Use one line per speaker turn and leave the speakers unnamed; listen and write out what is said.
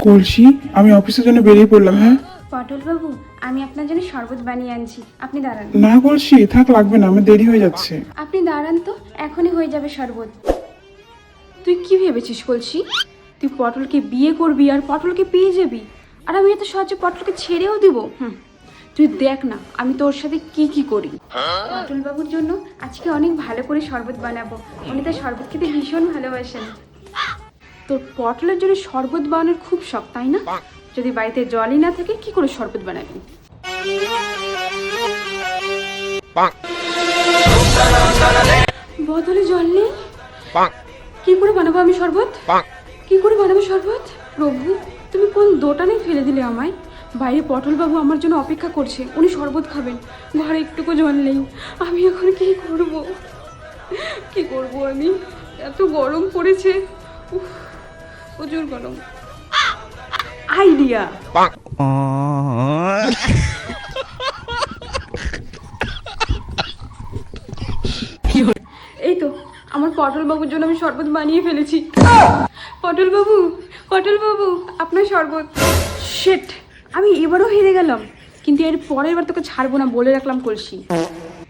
কলসি, আমি অফিসের জন্য বেরিয়ে পড়লাম। হ্যাঁ
পটল বাবু, আমি আপনার জন্য শরবত বানিয়ে আনছি, আপনি দাঁড়ান।
না কলসি, থাক, লাগবে না, আমার দেরি হয়ে যাচ্ছে।
আপনি দাঁড়ান তো, এখনই হয়ে যাবে শরবত। তুই কি ভেবেছিস কলসি? তুই পটলকে বিয়ে করবি আর পটলকে পেয়ে যাবি, আর আমি এত সহজে পটলকে ছেড়েও দিব? তুই দেখ না আমি তোর সাথে কি কি করি। পটল বাবুর জন্য আজকে অনেক ভালো করে শরবত বানাবো, উনি তার শরবত খেতে ভীষণ ভালোবাসেন। তোর পটলের জন্য শরবত বানানোর খুব শখ, তাই না? যদি বাড়িতে জলই না থাকে কি করে শরবত বানাবি? বোতলে জল নেই, কি করে বানাবো আমি শরবত? কি করে বানাবো শরবত? প্রভু, তুমি কোন দোটানে ফেলে দিলে আমায়। বাইরে পটল বাবু আমার জন্য অপেক্ষা করছে, উনি শরবত খাবেন, ঘরে একটুকু জল নেই। আমি এখন কি করব? কি করব আমি? এত গরম পড়েছে, উফ, প্রচুর গরম। আইডিয়া! এই তো, আমার পটল বাবুর জন্য আমি শরবত বানিয়ে ফেলেছি। পটল বাবু, পটল বাবু, আপনার শরবত। শিট, আমি এবারও হেরে গেলাম, কিন্তু এর পরের বার তোকে ছাড়বো না বলে রাখলাম কলসি।